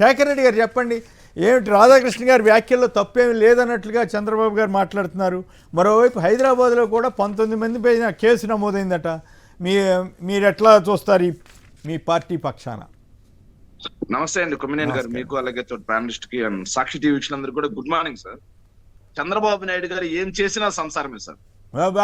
శేఖర్ రెడ్డి గారు చెప్పండి, ఏమిటి రాధాకృష్ణ గారి వ్యాఖ్యల్లో తప్పేమీ లేదన్నట్లుగా చంద్రబాబు గారు మాట్లాడుతున్నారు. మరోవైపు హైదరాబాద్లో కూడా 19 మంది పైన కేసు నమోదైందట. మీరు ఎట్లా చూస్తారు మీ పార్టీ పక్షాన? నమస్తే అండి కొమ్మినేని గారు, మీకు అలాగే ప్యానలిస్ట్ కి అండ్ సాక్షి టీవీ వీక్షలందరూ కూడా good morning sir. Chandrababu Naidu గారు ఏం చేసినా సంసారమే సార్.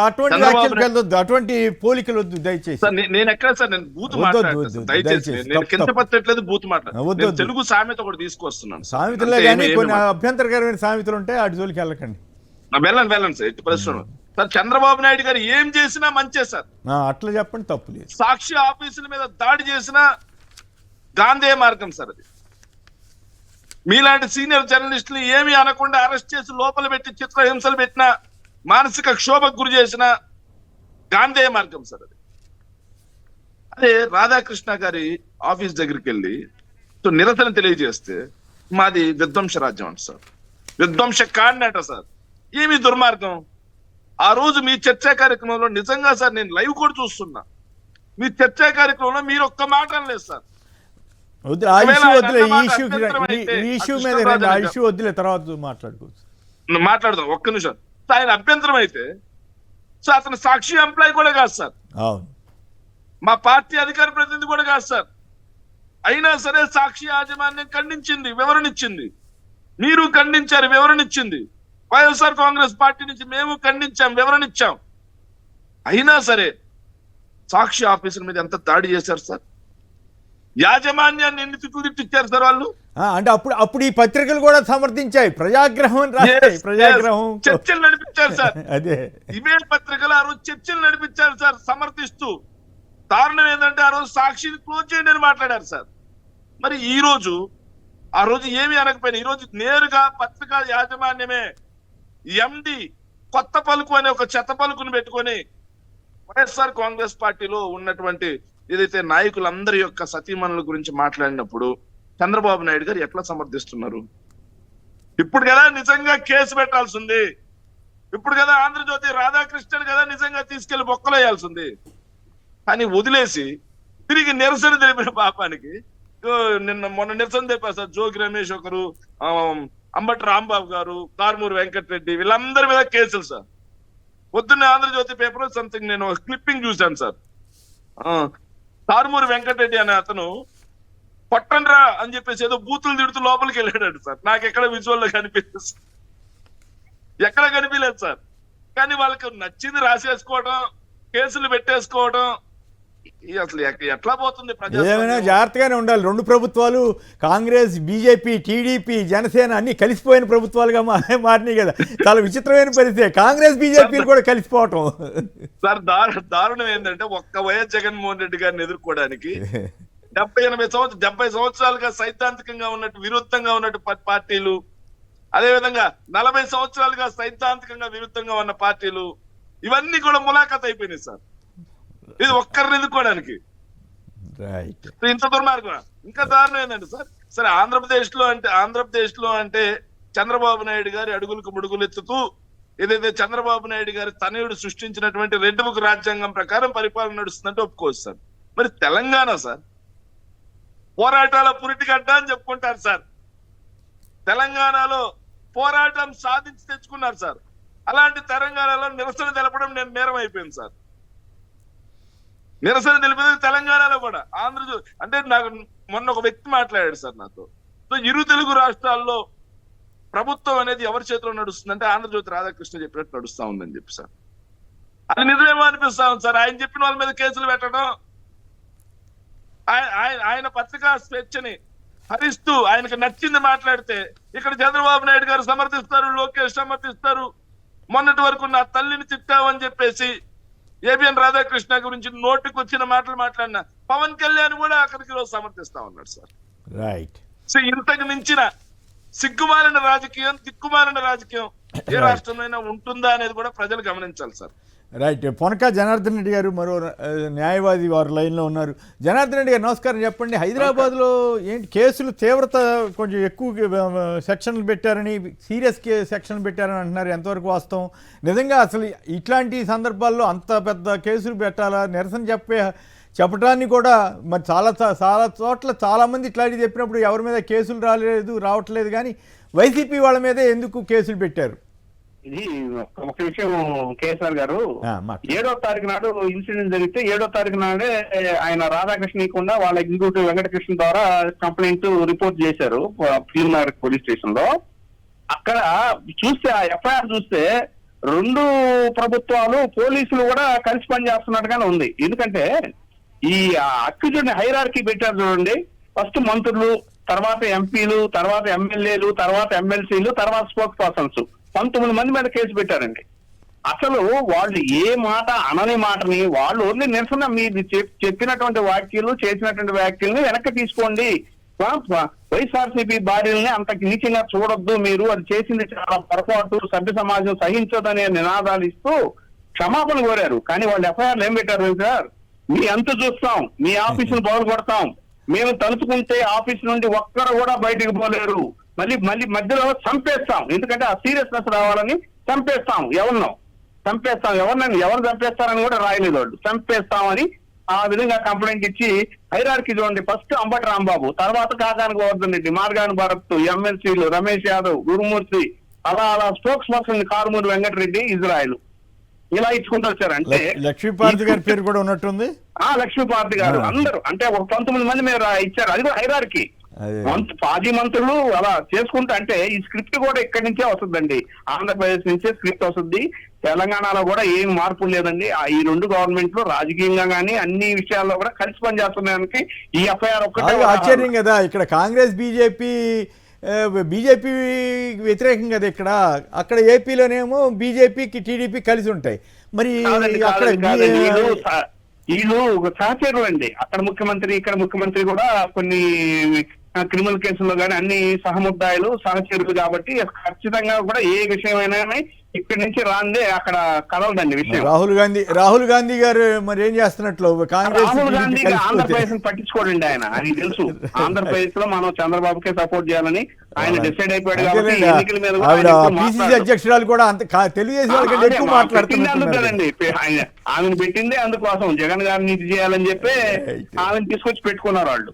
అటువంటి వ్యాఖ్యలు వెళ్ళొద్దు, అటువంటి పోలికలు వద్దు దయచేసి. నేను ఎక్కడ సార్ నేను బూత్ మాట్లాడతాను దయచేసి. నేను కించపట్టట్లేదు, బూత్ మాట్లాడతాను. తెలుగు సామెత కూడా తీసుకొస్తున్నాను. సామెతలే కానీ కొన్ని అభ్యంతరకరమైన సామెతలు ఉంటాయి, అటు జోలికి వెళ్ళకండి. వెళ్ళండి సార్, ఎట్టి పరిస్థితుల్లో సార్ చంద్రబాబు నాయుడు గారు ఏం చేసినా మంచే సార్. అట్లా చెప్పండి, తప్పు లేదు. సాక్షి ఆఫీసుల మీద దాడి చేసిన గాంధీ మార్గం సార్ అది. మీలాంటి సీనియర్ జర్నలిస్టులు ఏమీ అనకుండా అరెస్ట్ చేసి లోపల పెట్టి చిత్రహింసలు పెట్టిన, మానసిక క్షోభకు గురి చేసిన గాంధీ మార్గం సార్ అది. అదే రాధాకృష్ణ గారి ఆఫీస్ దగ్గరికి వెళ్ళి నిరసన తెలియజేస్తే మాది విధ్వంస రాజ్యం అంట సార్, విధ్వంస కాండట సార్. ఏమి దుర్మార్గం. ఆ రోజు మీ చర్చా కార్యక్రమంలో నిజంగా సార్ నేను లైవ్ కూడా చూస్తున్నా, మీ చర్చా కార్యక్రమంలో మీరు ఒక్క మాట అనలేదు సార్. మాట్లాడదాం ఒక్క నిమిషం. ఆయన అభ్యంతరం అయితే సార్ అతను సాక్షి ఎంప్లాయ్ కూడా కాదు సార్, మా పార్టీ అధికార ప్రతినిధి కూడా కాదు సార్. అయినా సరే సాక్షి యాజమాన్యం ఖండించింది, వివరణ ఇచ్చింది. మీరు ఖండించారు, వివరణ ఇచ్చింది. వైఎస్ఆర్ కాంగ్రెస్ పార్టీ నుంచి మేము ఖండించాం, వివరణ ఇచ్చాం. అయినా సరే సాక్షి ఆఫీసుల మీద ఎంత దాడి చేశారు సార్. యాజమాన్యాన్ని ఎన్ని తిట్లు తిట్టించారు సార్ వాళ్ళు. అంటే అప్పుడు ఈ పత్రికలు కూడా సమర్థించాయి, ప్రజాగ్రహం ప్రజాగ్రహం చర్చలు నడిపించారు సార్. అదే ఇవే పత్రికలు ఆ రోజు చర్చలు నడిపించారు సార్ సమర్థిస్తూ. కారణం ఏంటంటే ఆ రోజు సాక్షిని క్లోజ్ చేయండి అని మాట్లాడారు సార్. మరి ఈ రోజు ఆ రోజు ఏమి అనకపోయినా ఈ రోజు నేరుగా పత్రికా యాజమాన్యమే ఎండి కొత్త పలుకు అనే ఒక చెత్త పలుకుని పెట్టుకొని వైఎస్ఆర్ కాంగ్రెస్ పార్టీలో ఉన్నటువంటి ఏదైతే నాయకులందరి యొక్క సతీమణుల గురించి మాట్లాడినప్పుడు చంద్రబాబు నాయుడు గారు ఎట్లా సమర్థిస్తున్నారు? ఇప్పుడు కదా నిజంగా కేసు పెట్టాల్సింది, ఇప్పుడు కదా ఆంధ్రజ్యోతి రాధాకృష్ణన్ కదా నిజంగా తీసుకెళ్లి బొక్కలు వేయాల్సింది. కానీ వదిలేసి తిరిగి నిరసన తెలిపిన పాపానికి మొన్న నిరసన తెలిపారు సార్. జోగి రమేష్ ఒకరు, అంబటి రాంబాబు గారు, కారుమూరి వెంకటరెడ్డి, వీళ్ళందరి మీద కేసులు సార్. పొద్దున్నే ఆంధ్రజ్యోతి పేపర్ సంథింగ్ నేను క్లిప్పింగ్ చూశాను సార్. కారుమూరి వెంకటరెడ్డి అనే అతను కొట్టండ్రా అని చెప్పేసి ఏదో బూతులు తిడుతూ లోపలికి వెళ్ళాడు సార్. నాకు ఎక్కడ విజువల్లో కనిపించదు, ఎక్కడ కనిపించలేదు సార్. కానీ వాళ్ళకి నచ్చింది రాసేసుకోవడం, కేసులు పెట్టేసుకోవడం, అసలు ఎట్లా పోతుంది? ఏమైనా జాగ్రత్తగానే ఉండాలి. రెండు ప్రభుత్వాలు, కాంగ్రెస్, బీజేపీ, టీడీపీ, జనసేన అన్ని కలిసిపోయిన ప్రభుత్వాలుగా మారినాయి కదా. చాలా విచిత్రమైన పరిస్థితి, కాంగ్రెస్ బీజేపీలు కూడా కలిసిపోవటం సార్. దారుణం ఏంటంటే ఒక్క వైఎస్ జగన్మోహన్ రెడ్డి గారిని ఎదుర్కోవడానికి 70 సంవత్సరాలుగా సైద్ధాంతికంగా ఉన్నట్టు విరుద్ధంగా ఉన్నట్టు పార్టీలు, అదేవిధంగా 40 సంవత్సరాలుగా సైద్ధాంతికంగా విరుద్ధంగా ఉన్న పార్టీలు, ఇవన్నీ కూడా ములాఖత్ అయిపోయినాయి సార్. ఇది ఒక్కరిని ఎదుర్కోవడానికి ఇంత దుర్మార్గం. ఇంకా దారుణం ఏంటంటే సార్, సరే ఆంధ్రప్రదేశ్ లో అంటే చంద్రబాబు నాయుడు గారి అడుగులకు ముడుగులు ఎత్తుతూ ఏదైతే చంద్రబాబు నాయుడు గారి తనయుడు సృష్టించినటువంటి రెడ్ బుక్ రాజ్యాంగం ప్రకారం పరిపాలన నడుస్తుందంటే ఒప్పుకోవచ్చు సార్. మరి తెలంగాణ సార్ పోరాటాల పురిటిగడ్డ అని చెప్పుకుంటారు సార్. తెలంగాణలో పోరాటం సాధించి తెచ్చుకున్నారు సార్. అలాంటి తెలంగాణలో నిరసన తెలపడం నేను నేరం అయిపోయింది సార్. నిరసన తెలిపేది తెలంగాణలో కూడా. ఆంధ్రజ్యోతి అంటే నాకు మొన్న ఒక వ్యక్తి మాట్లాడాడు సార్ నాతో. సో ఇరు తెలుగు రాష్ట్రాల్లో ప్రభుత్వం అనేది ఎవరి చేతిలో నడుస్తుందంటే ఆంధ్రజ్యోతి రాధాకృష్ణ చెప్పినట్టు నడుస్తా ఉందని చెప్పి సార్. అది నిజమేమో అనిపిస్తా ఉంది సార్. ఆయన చెప్పిన వాళ్ళ మీద కేసులు పెట్టడం, ఆయన పత్రికా స్వేచ్ఛని హరిస్తూ ఆయనకు నచ్చింది మాట్లాడితే ఇక్కడ చంద్రబాబు నాయుడు గారు సమర్థిస్తారు, లోకేష్ సమర్థిస్తారు. మొన్నటి వరకు నా తల్లిని తిట్టావని చెప్పేసి ఏబిఎన్ రాధాకృష్ణ గురించి నోటికి వచ్చిన మాటలు మాట్లాడిన పవన్ కళ్యాణ్ కూడా అక్కడికి రోజు సమర్థిస్తా ఉన్నాడు సార్. రైట్. సో ఇంతకు మించిన సిగ్గుమాలిన రాజకీయం, దిక్కుమాలిన రాజకీయం ఏ రాష్ట్రంలో ఉంటుందా అనేది కూడా ప్రజలు గమనించాలి సార్. రైట్. పొనక జనార్దన్ రెడ్డి గారు మరో న్యాయవాది వారు లైన్లో ఉన్నారు. జనార్దన్ రెడ్డి గారు నమస్కారం. చెప్పండి, హైదరాబాద్లో ఏంటి కేసులు తీవ్రత కొంచెం ఎక్కువ సెక్షన్లు పెట్టారని, సీరియస్ సెక్షన్లు పెట్టారని అంటున్నారు. ఎంతవరకు వాస్తవం? నిజంగా అసలు ఇట్లాంటి సందర్భాల్లో అంత పెద్ద కేసులు పెట్టాలా? నిరసన చెప్పడానికి కూడా మరి చాలా చోట్ల చాలామంది ఇట్లాంటివి చెప్పినప్పుడు ఎవరి మీద కేసులు రావట్లేదు కానీ వైసీపీ వాళ్ళ మీద ఎందుకు కేసులు పెట్టారు? ఇది ఒక విషయం కేసీఆర్ గారు, మాట్లాడు. 7వ తారీఖు నాడు ఇన్సిడెంట్ జరిగితే 7వ తారీఖు నాడే ఆయన రాధాకృష్ణ ఇవ్వకుండా వాళ్ళ ఎగ్జిక్యూటివ్ వెంకటకృష్ణ ద్వారా కంప్లైంట్ రిపోర్ట్ చేశారు పీఎంఆర్ పోలీస్ స్టేషన్ లో. అక్కడ చూస్తే ఆ ఎఫ్ఐఆర్ చూస్తే 2 ప్రభుత్వాలు పోలీసులు కూడా కలిసి పనిచేస్తున్నట్టుగానే ఉంది. ఎందుకంటే ఈ అక్యూజ్డ్ హైరార్కీ పెట్టారు చూడండి. ఫస్ట్ మంత్రులు, తర్వాత ఎంపీలు, తర్వాత ఎమ్మెల్యేలు, తర్వాత ఎమ్మెల్సీలు, తర్వాత స్పోక్స్ పర్సన్స్ 19 మంది మీద కేసు పెట్టారండి. అసలు వాళ్ళు ఏ మాట అనని మాటని వాళ్ళు ఓన్లీ నిరసన మీరు చెప్పినటువంటి వ్యాఖ్యలు, చేసినటువంటి వ్యాఖ్యల్ని వెనక్కి తీసుకోండి, వైఎస్ఆర్సీపీ భార్యల్ని అంత నీచంగా చూడొద్దు, మీరు అది చేసింది చాలా పొరపాటు, సభ్య సమాజం సహించదనే నినాదాలు ఇస్తూ క్షమాపణ కోరారు. కానీ వాళ్ళు ఎఫ్ఐఆర్లు ఏం పెట్టారు సార్? మీ అంత చూస్తాం, మీ ఆఫీసును బాగు కొడతాం, మేము తలుచుకుంటే ఆఫీస్ నుండి ఒక్కరు కూడా బయటకు పోలేరు, మళ్ళీ మధ్యలో చంపేస్తాం, ఎందుకంటే ఆ సీరియస్నెస్ రావాలని చంపేస్తాం, ఎవరు చంపేస్తారని కూడా రాయలేదు వాళ్ళు. చంపేస్తామని ఆ విధంగా కంప్లైంట్ ఇచ్చి హైరార్కీ చూడండి. ఫస్ట్ అంబటి రాంబాబు, తర్వాత కాకాని గోవర్ధన్ రెడ్డి, మార్గాని భరత్, ఎమ్మెల్సీలు రమేష్ యాదవ్, గురుమూర్తి, అలా spokesperson Karumuri Venkatareddy, Israel, ఇలా ఇచ్చుకుంటూ వచ్చారు. అంటే లక్ష్మీపార్వతి గారి పేరు కూడా ఉన్నట్టుంది. లక్ష్మీపార్వతి గారు అందరూ అంటే ఒక 19 మంది మీద ఇచ్చారు. అది కూడా హైరార్కీ. పార్టీ మంత్రులు అలా చేసుకుంటా అంటే ఈ స్క్రిప్ట్ కూడా ఇక్కడి నుంచే వస్తుందండి, ఆంధ్రప్రదేశ్ నుంచే స్క్రిప్ట్ వస్తుంది. తెలంగాణలో కూడా ఏం మార్పు లేదండి. ఈ 2 గవర్నమెంట్లు రాజకీయంగా కానీ అన్ని విషయాల్లో కూడా కలిసి పనిచేస్తున్నానికి ఈ ఎఫ్ఐఆర్ ఒక్కటే ఆశ్చర్యం కదా. ఇక్కడ కాంగ్రెస్ బీజేపీ వ్యతిరేకం కదా ఇక్కడ, అక్కడ ఏపీలోనేమో బీజేపీకి టీడీపీ కలిసి ఉంటాయి. మరి అక్కడ వీళ్ళు సహచరులు అండి. అక్కడ ముఖ్యమంత్రి, ఇక్కడ ముఖ్యమంత్రి కూడా కొన్ని క్రిమినల్ కేసుల్లో కానీ అన్ని సహముద్దాయులు, సహచరులు కాబట్టి ఖచ్చితంగా కూడా ఏ విషయమైనా ఇక్కడి నుంచి రాందే అక్కడ కదలదండి విషయం. రాహుల్ గాంధీ గారు మరి ఏం చేస్తున్నట్లు? రాహుల్ గాంధీ ఆంధ్రప్రదేశ్ పట్టించుకోడండి ఆయన. ఆయనకి తెలుసు ఆంధ్రప్రదేశ్ లో మనం చంద్రబాబుకే సపోర్ట్ చేయాలని ఆయన డిసైడ్ అయిపోయాడు కాబట్టి ఎన్నికల మీద అధ్యక్షురాలు కూడా తెలుగుదేశం ఎక్కువ మాట్లాడుతుందండి. ఆమెను పెట్టిందే అందుకోసం, జగన్ గారిని ఇది చేయాలని చెప్పి ఆమెను తీసుకొచ్చి పెట్టుకున్నారు వాళ్ళు.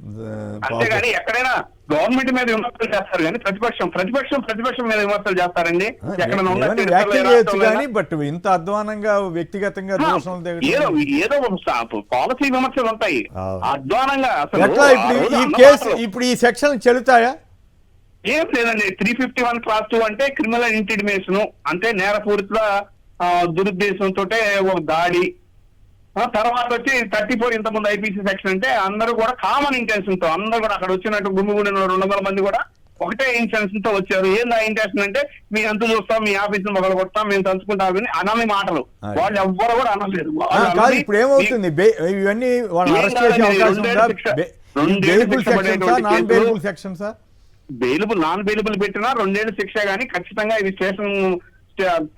అంతేగాని ఎక్కడైనా గవర్నమెంట్ మీద విమర్శలు చేస్తారు కానీ ప్రతిపక్షం మీద విమర్శలు చేస్తారండి. బట్ ఇంత అధ్వానంగా వ్యక్తిగతంగా ఏదో పాలసీ విమర్శలు ఉంటాయి అధ్వానంగా. ఇప్పుడు ఈ సెక్షన్ చెల్లుతాయా? ఏం లేదండి. 351 క్లాస్ 2 అంటే క్రిమినల్ ఇంటిమిడేషన్, అంటే నేరపూరిత దురుద్దేశంతో ఒక దాడి. తర్వాత వచ్చి 34 ఇంతకుముందు ఐపీసీ సెక్షన్ అంటే అందరూ కూడా కామన్ ఇంటెన్షన్ తో, అందరూ కూడా అక్కడ వచ్చినట్టు గుమ్మిగూడిన 200 మంది కూడా ఒకటే ఇంటెన్షన్ తో వచ్చారు. ఏంది ఆ ఇంటెన్షన్ అంటే మీ అంత చూస్తాం, మీ ఆఫీసును మొదలు కొడతాం, మేము తలుచుకుంటాం అనని మాటలు వాళ్ళు ఎవ్వరు కూడా అనలేదు. ఇప్పుడు ఏమవుతుంది? ఇవన్నీ నాన్ బెయిలబుల్ పెట్టినా 2 ఏళ్ల శిక్ష గానీ ఖచ్చితంగా ఇది స్టేషన్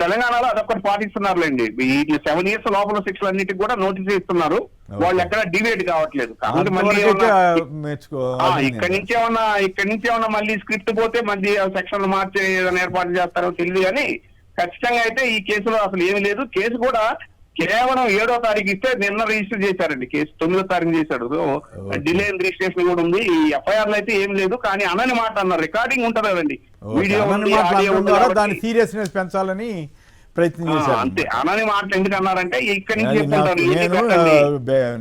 తెలంగాణలో అదొక్కటి పాటిస్తున్నారులేండి. ఈ 7 years లోపల శిక్షలు అన్నిటికి కూడా నోటీస్ ఇస్తున్నారు. వాళ్ళు ఎక్కడ డివేట్ కావట్లేదు. కాబట్టి మళ్ళీ ఇక్కడి నుంచి ఏమన్నా మళ్ళీ స్క్రిప్ట్ పోతే మళ్ళీ సెక్షన్లు మార్చి ఏదైనా ఏర్పాటు చేస్తారో తెలియదు. కానీ ఖచ్చితంగా అయితే ఈ కేసులో అసలు ఏమీ లేదు. కేసు కూడా కేవలం 7వ తారీఖు ఇస్తే నిన్న రిజిస్టర్ చేశారండి. కేసు 9వ తారీఖు చేశాడు. డిలే ఇన్ రిజిస్ట్రేషన్ కూడా ఉంది. ఈ ఎఫ్ఐఆర్ లో అయితే ఏం లేదు. కానీ అనని మాట అన్నారు. రికార్డింగ్ ఉంటుంది కదండి, వీడియో దాని సీరియస్నెస్ పెంచాలని ప్రయత్నం చేశారు. అంతే. అనని మాటలు ఎందుకు అన్నారంటే ఇక్కడి నుంచి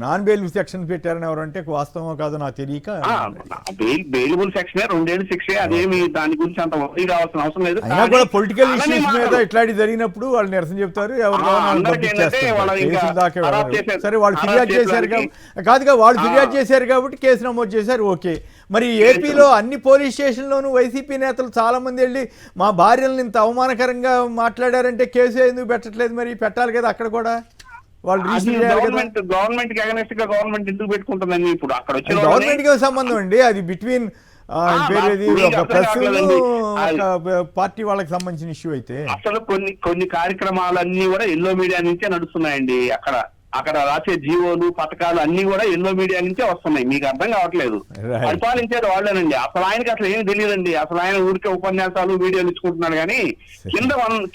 నాన్ బెయిలబుల్ సెక్షన్ పెట్టారని ఎవరంటే వాస్తవం కాదు నాకు తెలియక. బెయిలబుల్ సెక్షన్ 2 ఏళ్ల శిక్ష, అదేమి దాని గురించి అంత వరి కావాల్సిన అవసరం లేదు. అయినా కూడా పొలిటికల్ ఇష్యూస్ మీద ఇట్లాంటి జరిగినప్పుడు వాళ్ళు నిరసన చెప్తారు. సరే వాళ్ళు ఫిర్యాదు చేశారు కాదుగా, వాళ్ళు ఫిర్యాదు చేశారు కాబట్టి కేసు నమోదు చేశారు. ఓకే. మరి ఏపీలో అన్ని పోలీస్ స్టేషన్లోనూ వైసీపీ నేతలు చాలా మంది వెళ్ళి మా భార్యలను ఇంత అవమానకరంగా మాట్లాడారంటే కేసు ఎందుకు పెట్టట్లేదు? మరి పెట్టాలి కదా అక్కడ కూడా. వాళ్ళు గవర్నమెంట్ కి అగెన్స్ట్ గా గవర్నమెంట్ ఎందుకు పెట్టుకుంటుందండి? ఇప్పుడు అక్కడ గవర్నమెంట్ కి సంబంధం అండి, అది బిట్వీన్ ఒక ప్రెస్ పార్టీ వాళ్ళకి సంబంధించిన ఇష్యూ అయితే. అసలు కొన్ని కార్యక్రమాలన్నీ కూడా ఎల్లో మీడియా నుంచే నడుస్తున్నాయండి. అక్కడ రాసే జీవోలు, పథకాలు అన్ని కూడా ఎల్లో మీడియా నుంచే వస్తున్నాయి. మీకు అర్థం కావట్లేదు. పరిపాలించేది వాళ్ళేనండి. అసలు ఆయనకి అసలు ఏం తెలియదండి. అసలు ఆయన ఊరికే ఉపన్యాసాలు, వీడియోలు ఇచ్చుకుంటున్నాడు. కానీ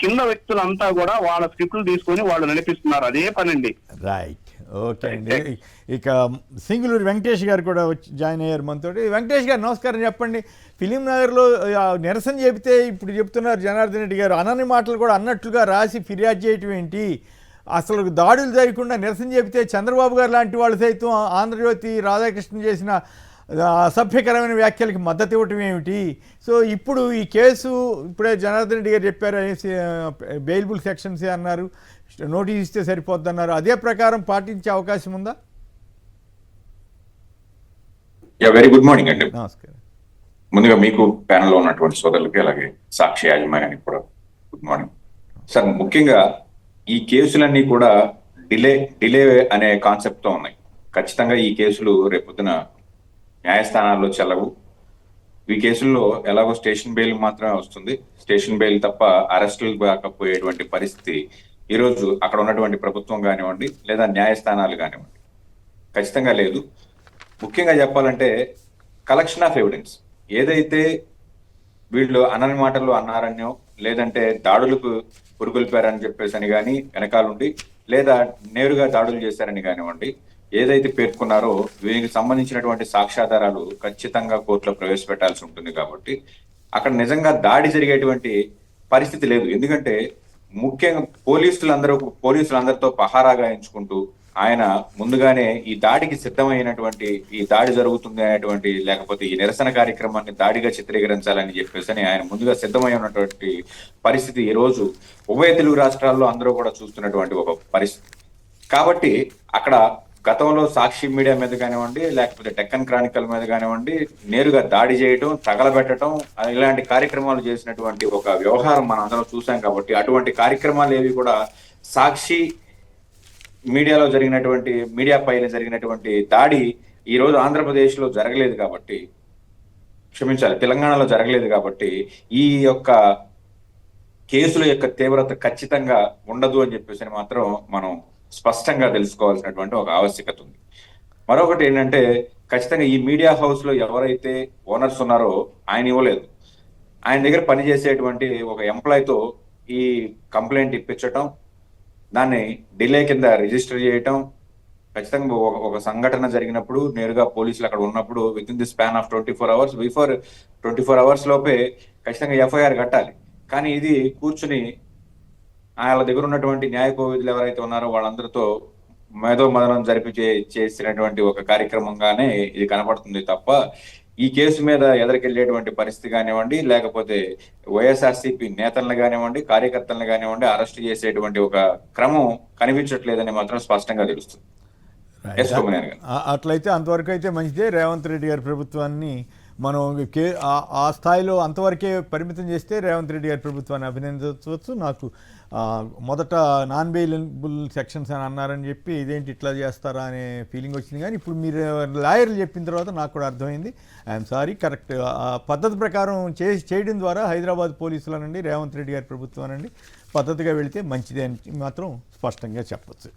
కింద వ్యక్తులంతా కూడా వాళ్ళ స్క్రిప్టులు తీసుకొని వాళ్ళు నడిపిస్తున్నారు. అదే పనండి. రైట్. ఓకే అండి. ఇక సింగులూరు వెంకటేష్ గారు కూడా వచ్చి జాయిన్ అయ్యారు మనతో. వెంకటేష్ గారు నమస్కారం. చెప్పండి, ఫిలిం నగర్లో నిరసన చెబితే ఇప్పుడు చెప్తున్నారు జనార్దన్ రెడ్డి గారు అనని మాటలు కూడా అన్నట్లుగా రాసి ఫిర్యాదు చేయటం ఏంటి? అసలు దాడులు జరగకుండా నిరసన చెబితే చంద్రబాబు గారు లాంటి వాళ్ళు సైతం ఆంధ్రజ్యోతి రాధాకృష్ణ చేసిన అసభ్యకరమైన వ్యాఖ్యలకి మద్దతు ఇవ్వటం ఏమిటి? సో ఇప్పుడు ఈ కేసు ఇప్పుడే జనార్దన్ రెడ్డి గారు చెప్పారు, బెయిలబుల్ సెక్షన్సే అన్నారు, నోటీస్ ఇస్తే సరిపోద్ది అన్నారు. అదే ప్రకారం పాటించే అవకాశం ఉందా? వెరీ గుడ్ మార్నింగ్ అండి. నమస్కారం. ముందుగా మీకు ప్యానెల్లో ఉన్నటువంటి సోదరులకి అలాగే సాక్షి యాజమాన్యానికి కూడా గుడ్ మార్నింగ్ సార్. ముఖ్యంగా ఈ కేసులన్నీ కూడా డిలే అనే కాన్సెప్ట్ తో ఉన్నాయి. ఖచ్చితంగా ఈ కేసులు రేపొద్దున న్యాయస్థానాల్లో చెల్లవు. ఈ కేసుల్లో ఎలాగో స్టేషన్ బెయిల్ మాత్రమే వస్తుంది. స్టేషన్ బెయిల్ తప్ప అరెస్టులు కాకపోయేటువంటి పరిస్థితి ఈరోజు అక్కడ ఉన్నటువంటి ప్రభుత్వం కానివ్వండి లేదా న్యాయస్థానాలు కానివ్వండి ఖచ్చితంగా లేదు. ముఖ్యంగా చెప్పాలంటే కలెక్షన్ ఆఫ్ ఎవిడెన్స్ ఏదైతే వీళ్ళు అనని మాటలు అన్నారనో లేదంటే దాడులకు పురుగొల్పారని చెప్పేసి అని కానీ వెనకాలండి, లేదా నేరుగా దాడులు చేశారని కానివ్వండి, ఏదైతే పేర్కొన్నారో వీరికి సంబంధించినటువంటి సాక్ష్యాధారాలు ఖచ్చితంగా కోర్టులో ప్రవేశపెట్టాల్సి ఉంటుంది. కాబట్టి అక్కడ నిజంగా దాడి జరిగేటువంటి పరిస్థితి లేదు. ఎందుకంటే ముఖ్యంగా పోలీసులందరితో పహారా గాయించుకుంటూ ఆయన ముందుగానే ఈ దాడికి సిద్ధమైనటువంటి, ఈ దాడి జరుగుతుంది అనేటువంటి లేకపోతే ఈ నిరసన కార్యక్రమాన్ని దాడిగా చిత్రీకరించాలని చెప్పేసి ఆయన ముందుగా సిద్ధమై ఉన్నటువంటి పరిస్థితి ఈ రోజు ఉభయ తెలుగు రాష్ట్రాల్లో అందరూ కూడా చూస్తున్నటువంటి ఒక పరిస్థితి. కాబట్టి అక్కడ గతంలో సాక్షి మీడియా మీద కానివ్వండి లేకపోతే డెక్కన్ క్రానికల్ మీద కానివ్వండి నేరుగా దాడి చేయటం, తగలబెట్టడం ఇలాంటి కార్యక్రమాలు చేసినటువంటి ఒక వ్యవహారం మనం అందరం చూసాం. కాబట్టి అటువంటి కార్యక్రమాలు ఏవి కూడా సాక్షి మీడియాలో జరిగినటువంటి మీడియా పైన జరిగినటువంటి దాడి ఈ రోజు ఆంధ్రప్రదేశ్ లో జరగలేదు కాబట్టి, క్షమించాలి తెలంగాణలో జరగలేదు కాబట్టి ఈ యొక్క కేసుల యొక్క తీవ్రత ఖచ్చితంగా ఉండదు అని చెప్పేసి మాత్రం మనం స్పష్టంగా తెలుసుకోవాల్సినటువంటి ఒక ఆవశ్యకత ఉంది. మరొకటి ఏంటంటే ఖచ్చితంగా ఈ మీడియా హౌస్ లో ఎవరైతే ఓనర్స్ ఉన్నారో ఆయన ఇవ్వలేదు. ఆయన దగ్గర పనిచేసేటువంటి ఒక ఎంప్లాయ్తో ఈ కంప్లైంట్ ఇప్పించటం, దాన్ని డిలే కింద రిజిస్టర్ చేయటం, ఖచ్చితంగా ఒక సంఘటన జరిగినప్పుడు నేరుగా పోలీసులు అక్కడ ఉన్నప్పుడు with in the span of 24 hours before 24 hours లోపే ఖచ్చితంగా ఎఫ్ఐఆర్ కట్టాలి. కానీ ఇది కూర్చుని వాళ్ళ దగ్గర ఉన్నటువంటి న్యాయ కోవిదులు ఎవరైతే ఉన్నారో వాళ్ళందరితో మేధో మదనం జరిపి చేసినటువంటి ఒక కార్యక్రమంగానే ఇది కనపడుతుంది తప్ప ఈ కేసు మీద ఎదరికెళ్లేటువంటి పరిస్థితి కానివ్వండి లేకపోతే వైఎస్ఆర్సీపీ నేతలను కానివ్వండి కార్యకర్తలను కానివ్వండి అరెస్ట్ చేసేటువంటి ఒక క్రమం కనిపించట్లేదని మాత్రం స్పష్టంగా తెలుస్తుంది. అట్లయితే అంతవరకు అయితే మంచిదే. రేవంత్ రెడ్డి గారి ప్రభుత్వాన్ని మనం ఆ స్థాయిలో అంతవరకే పరిమితం చేస్తే రేవంత్ రెడ్డి గారి ప్రభుత్వాన్ని అభినందించవచ్చు. నాకు మొదట నాన్ బెయిలబుల్ సెక్షన్స్ అని అన్నారని చెప్పి ఇదేంటి ఇట్లా చేస్తారా అనే ఫీలింగ్ వచ్చింది. కానీ ఇప్పుడు మీరు లాయర్లు చెప్పిన తర్వాత నాకు కూడా అర్థమైంది. ఐఎమ్ సారీ, కరెక్ట్ పద్ధతి ప్రకారం చేయడం ద్వారా హైదరాబాద్ పోలీసుల నుండి రేవంత్ రెడ్డి గారి ప్రభుత్వం నుండి పద్ధతిగా వెళితే మంచిదే అని మాత్రం స్పష్టంగా చెప్పచ్చు.